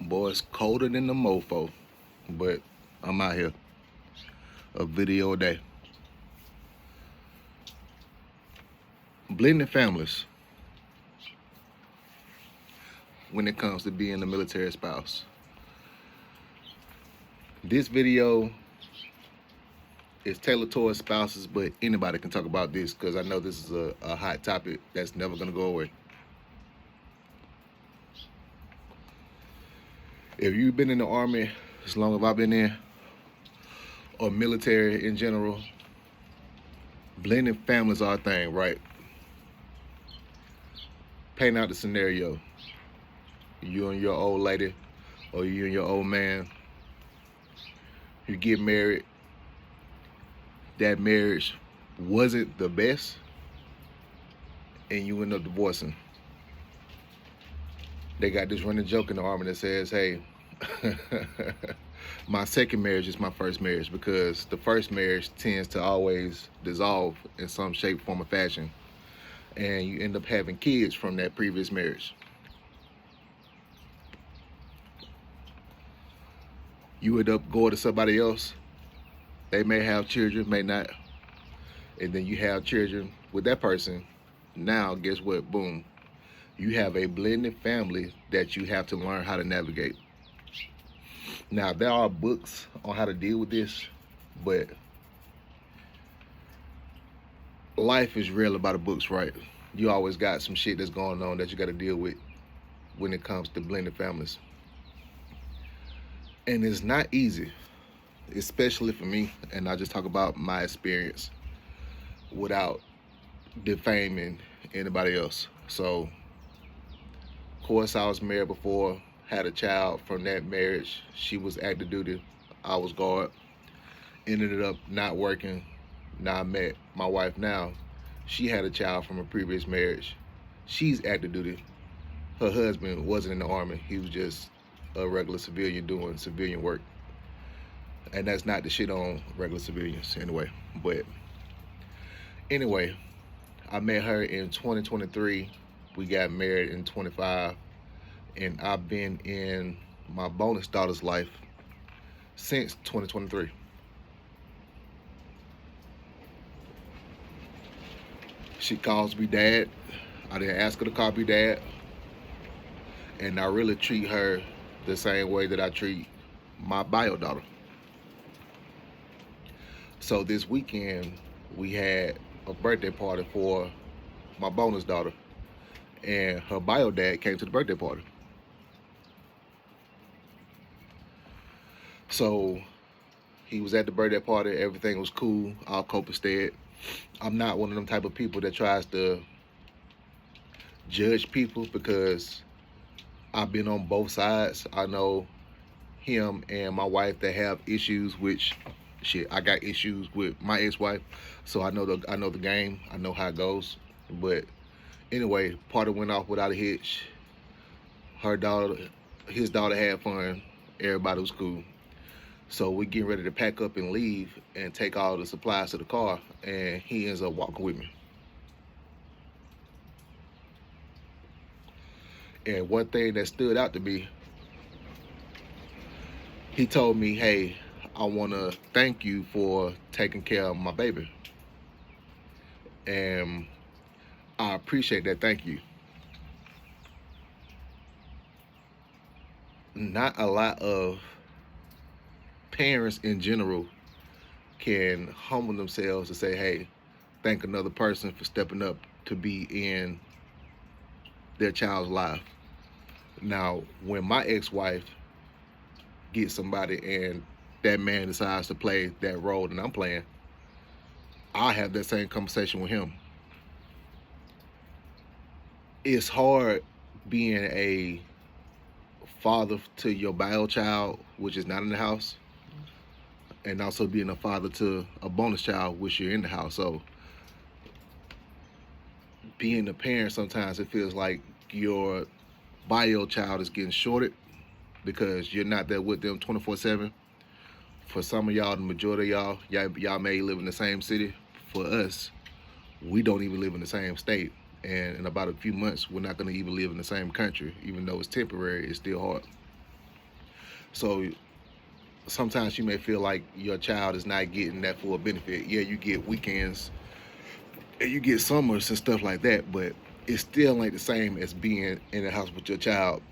Boy, it's colder than the mofo, but I'm out here. A video a day. Blending families when it comes to being a military spouse. This video is tailored towards spouses, but anybody can talk about this because I know this is a hot topic that's never going to go away. If you've been in the Army as long as I've been in, or military in general, blending families are a thing, right? Paint out the scenario. You and your old lady, or you and your old man, you get married. That marriage wasn't the best, and you end up divorcing. They got this running joke in the Army that says, hey, my second marriage is my first marriage, because the first marriage tends to always dissolve in some shape, form, or fashion, and you end up having kids from that previous marriage. You end up going to somebody else. They may have children, may not, and then you have children with that person. Now, guess what? Boom. You have a blended family that you have to learn how to navigate. Now, there are books on how to deal with this, but life is real about the books, right? You always got some shit that's going on that you got to deal with when it comes to blended families. And it's not easy, especially for me, and I just talk about my experience without defaming anybody else. So, of course, I was married before, had a child from that marriage. She was active duty, I was guard. Ended up not working. Now I met my wife now. She had a child from a previous marriage. She's active duty. Her husband wasn't in the Army. He was just a regular civilian doing civilian work. And that's not the shit on regular civilians anyway. But anyway, I met her in 2023. We got married in 25. And I've been in my bonus daughter's life since 2023. She calls me dad. I didn't ask her to call me dad. And I really treat her the same way that I treat my bio daughter. So this weekend, we had a birthday party for my bonus daughter. And her bio dad came to the birthday party. So he was at the birthday party. Everything was cool. All copacetic. I'm not one of them type of people that tries to judge people, because I've been on both sides. I know him and my wife that have issues, which shit, I got issues with my ex-wife, so I know the game. I know how it goes. But anyway, party went off without a hitch. His daughter had fun. Everybody was cool. So we getting ready to pack up and leave and take all the supplies to the car, and he ends up walking with me. And one thing that stood out to me, he told me, hey, I want to thank you for taking care of my baby. And I appreciate that thank you. Not a lot of parents in general can humble themselves to say, hey, thank another person for stepping up to be in their child's life. Now, when my ex-wife gets somebody and that man decides to play that role that I'm playing, I have that same conversation with him. It's hard being a father to your bio child, which is not in the house, and also being a father to a bonus child, which you're in the house. So being a parent, sometimes it feels like your bio child is getting shorted because you're not there with them 24/7. For some of y'all, the majority of y'all may live in the same city. For us, we don't even live in the same state. And in about a few months, we're not going to even live in the same country. Even though it's temporary, it's still hard. So sometimes you may feel like your child is not getting that full benefit. Yeah, you get weekends and you get summers and stuff like that, but it's still ain't the same as being in the house with your child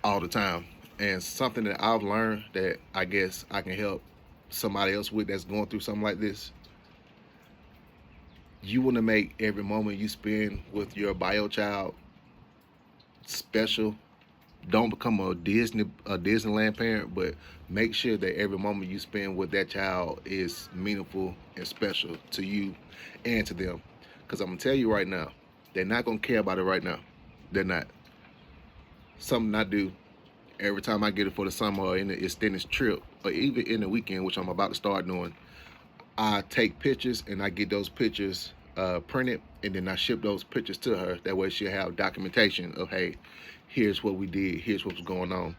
all the time. And something that I've learned that I guess I can help somebody else with that's going through something like this, you want to make every moment you spend with your bio child special. Don't become a Disneyland parent, but make sure that every moment you spend with that child is meaningful and special to you and to them. Because I'm gonna tell you right now, they're not gonna care about it right now. They're not. Something I do every time I get it for the summer or in the extended trip, or even in the weekend, which I'm about to start doing, I take pictures and I get those pictures printed, and then I ship those pictures to her. That way she'll have documentation of, hey, here's what we did, here's what was going on.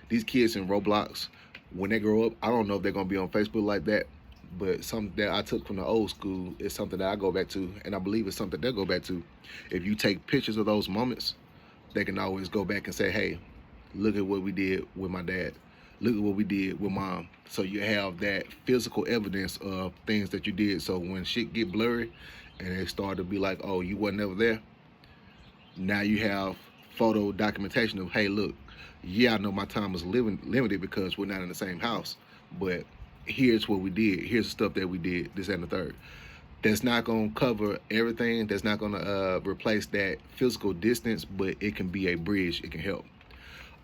These kids in Roblox, when they grow up, I don't know if they're gonna be on Facebook like that, but something that I took from the old school is something that I go back to, and I believe it's something they'll go back to. If you take pictures of those moments, they can always go back and say, hey, look at what we did with my dad. Look at what we did with mom. So you have that physical evidence of things that you did. So when shit get blurry and they start to be like, oh, you wasn't ever there, now you have photo documentation of, hey, look, yeah, I know my time was limited because we're not in the same house, but here's what we did. Here's the stuff that we did, this and the third. That's not going to cover everything. That's not going to replace that physical distance, but it can be a bridge. It can help.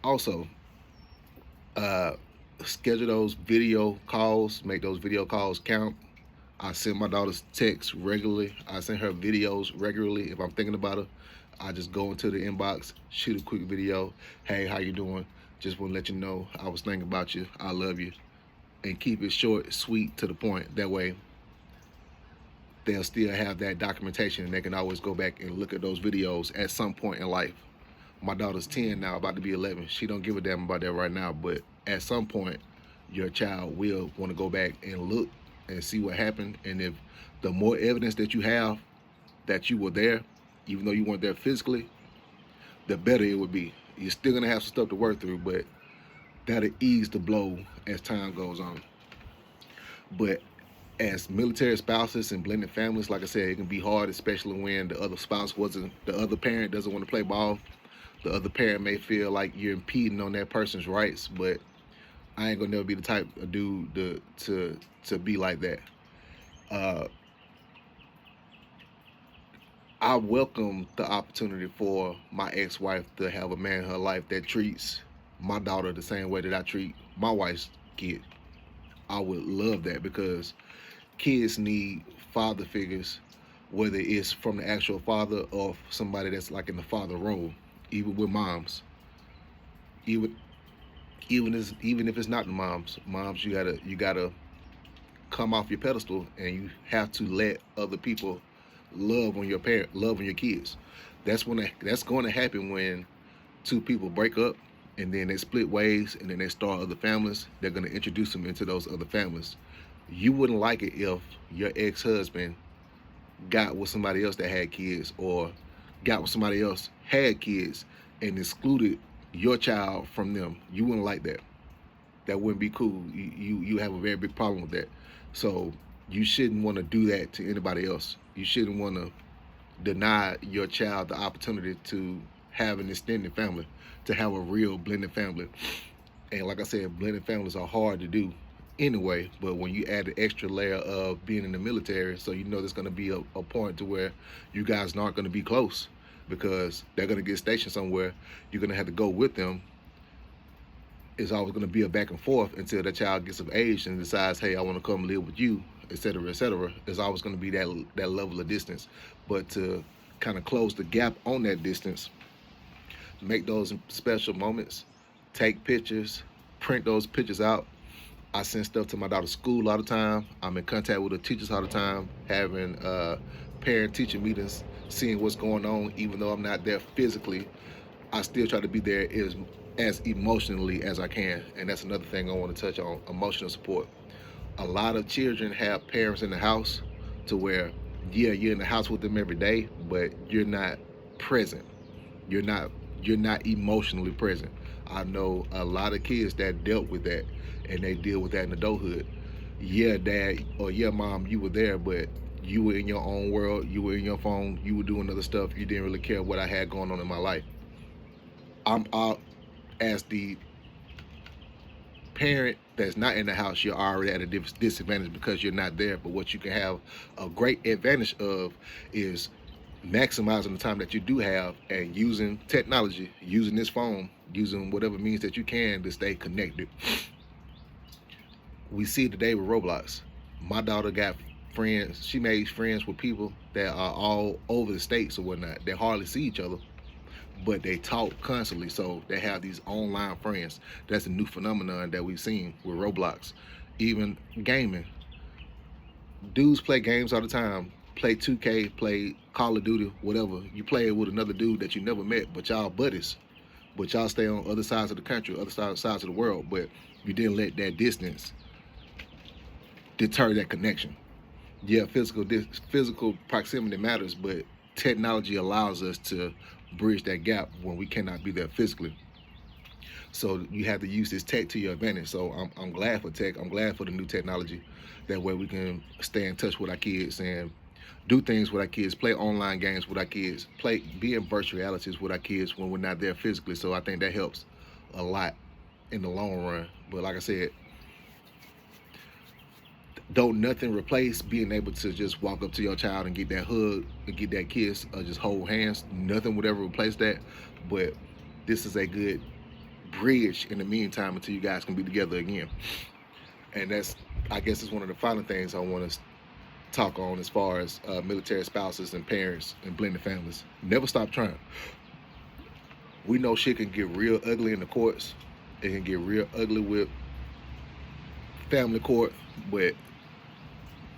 Also, schedule those video calls, make those video calls count. I send my daughter's texts regularly. I send her videos regularly. If I'm thinking about her, I just go into the inbox, shoot a quick video. Hey, how you doing? Just want to let you know I was thinking about you. I love you. And keep it short, sweet, to the point. That way, they'll still have that documentation and they can always go back and look at those videos at some point in life. My daughter's 10 now, about to be 11. She don't give a damn about that right now, but at some point, your child will want to go back and look and see what happened. And if the more evidence that you have that you were there, even though you weren't there physically, the better it would be. You're still gonna have some stuff to work through, but that'll ease the blow as time goes on. But as military spouses and blended families, like I said, it can be hard, especially when the other the other parent doesn't want to play ball. The other parent may feel like you're impeding on that person's rights, but I ain't gonna never be the type of dude to be like that. I welcome the opportunity for my ex-wife to have a man in her life that treats my daughter the same way that I treat my wife's kid. I would love that because kids need father figures, whether it's from the actual father or somebody that's like in the father role. Even with moms, even if it's not the moms, you gotta come off your pedestal and you have to let other people love on your kids. That's going to happen when two people break up and then they split ways and then they start other families. They're going to introduce them into those other families. You wouldn't like it if your ex-husband got with somebody else that had kids, or got with somebody else, had kids, and excluded your child from them. You wouldn't like that. That wouldn't be cool. You have a very big problem with that. So you shouldn't want to do that to anybody else. You shouldn't want to deny your child the opportunity to have an extended family, to have a real blended family. And like I said, blended families are hard to do anyway, but when you add the extra layer of being in the military, so you know there's going to be a point to where you guys aren't going to be close because they're going to get stationed somewhere. You're going to have to go with them. It's always going to be a back and forth until the child gets of age and decides, hey, I want to come live with you, etc., etc. There's always going to be that level of distance. But to kind of close the gap on that distance, make those special moments, take pictures, print those pictures out. I send stuff to my daughter's school all the time. I'm in contact with the teachers all the time, having parent-teacher meetings, seeing what's going on. Even though I'm not there physically, I still try to be there as emotionally as I can. And that's another thing I want to touch on, emotional support. A lot of children have parents in the house to where, yeah, you're in the house with them every day, but you're not present. You're not you're not emotionally present. I know a lot of kids that dealt with that, and they deal with that in adulthood. Yeah, dad or yeah, mom, you were there, but you were in your own world. You were in your phone. You were doing other stuff. You didn't really care what I had going on in my life. I'm out as the parent that's not in the house. You're already at a disadvantage because you're not there. But what you can have a great advantage of is maximizing the time that you do have and using technology, using this phone, using whatever means that you can to stay connected. We see it today with Roblox. My daughter got friends. She made friends with people that are all over the states or whatnot. They hardly see each other, but they talk constantly. So they have these online friends. That's a new phenomenon that we've seen with Roblox. Even gaming. Dudes play games all the time. Play 2K, play Call of Duty, whatever. You play it with another dude that you never met, but y'all buddies. But y'all stay on other sides of the country, other sides of the world. But you didn't let that distance deter that connection. Yeah, physical proximity matters, but technology allows us to bridge that gap when we cannot be there physically. So you have to use this tech to your advantage. So I'm glad for tech. I'm glad for the new technology. That way we can stay in touch with our kids and do things with our kids, play online games with our kids, be in virtual realities with our kids when we're not there physically. So I think that helps a lot in the long run. But like I said, don't nothing replace being able to just walk up to your child and get that hug and get that kiss or just hold hands. Nothing would ever replace that. But this is a good bridge in the meantime until you guys can be together again. And that's, I guess, is one of the final things I want to talk on as far as military spouses and parents and blended families. Never stop trying. We know shit can get real ugly in the courts. It can get real ugly with family court, but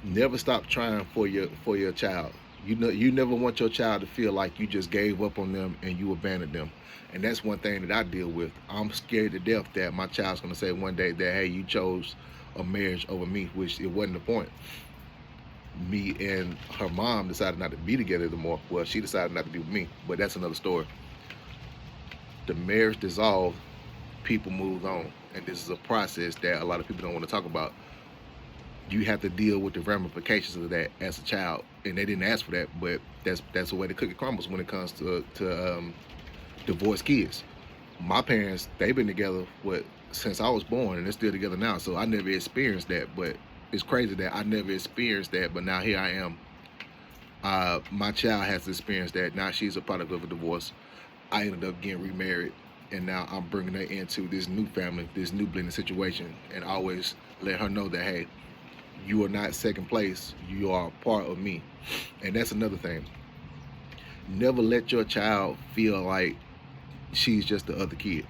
never stop trying for your child. You never want your child to feel like you just gave up on them and you abandoned them. And that's one thing that I deal with. I'm scared to death that my child's gonna say one day that, hey, you chose a marriage over me, which it wasn't the point. Me and her mom decided not to be together anymore. Well, she decided not to be with me, but that's another story. The marriage dissolved, people moved on, and this is a process that a lot of people don't want to talk about. You have to deal with the ramifications of that as a child, and they didn't ask for that, but that's the way the cookie crumbles when it comes to divorced kids. My parents, they've been together since I was born, and they're still together now. So I never experienced that, but it's crazy that I never experienced that, but now here I am. My child has experienced that. Now she's a product of a divorce. I ended up getting remarried, and now I'm bringing her into this new family, this new blended situation, and I always let her know that, hey, you are not second place. You are a part of me. And that's another thing. Never let your child feel like she's just the other kid.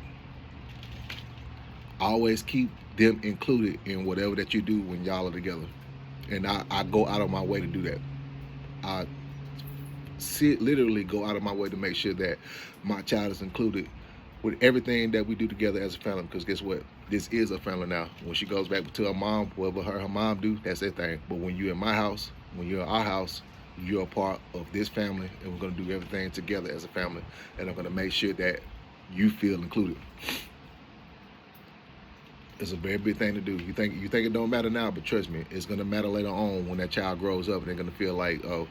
Always keep them included in whatever that you do when y'all are together. And I go out of my way to do that. I literally go out of my way to make sure that my child is included with everything that we do together as a family, because guess what? This is a family now. When she goes back to her mom, whatever her mom do, that's their thing. But when you're in my house, when you're in our house, you're a part of this family, and we're gonna do everything together as a family, and I'm gonna make sure that you feel included. It's a very big thing to do. You think it don't matter now, but trust me, it's gonna matter later on when that child grows up, and they're gonna feel like, oh,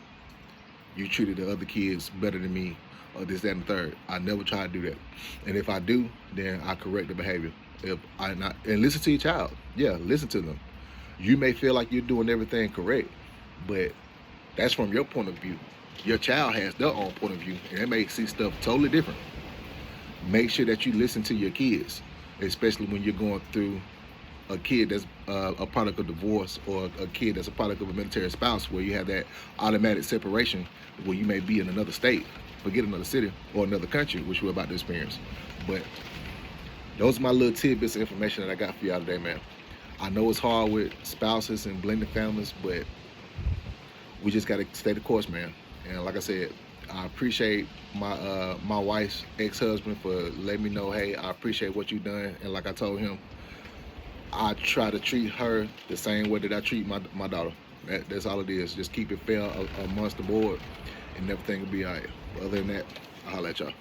you treated the other kids better than me, or this, that, and the third. I never try to do that. And if I do, then I correct the behavior. And listen to your child. Yeah, listen to them. You may feel like you're doing everything correct, but that's from your point of view. Your child has their own point of view, and they may see stuff totally different. Make sure that you listen to your kids, especially when you're going through a kid that's a product of divorce, or a kid that's a product of a military spouse, where you have that automatic separation where you may be in another state, forget another city or another country, which we're about to experience. But those are my little tidbits of information that I got for y'all today, man. I know it's hard with spouses and blended families, but we just got to stay the course, man. And like I said, I appreciate my wife's ex-husband for letting me know, hey, I appreciate what you've done. And like I told him, I try to treat her the same way that I treat my daughter. That's all it is. Just keep it fair amongst the board, and everything will be all right. Other than that, I'll holler at y'all.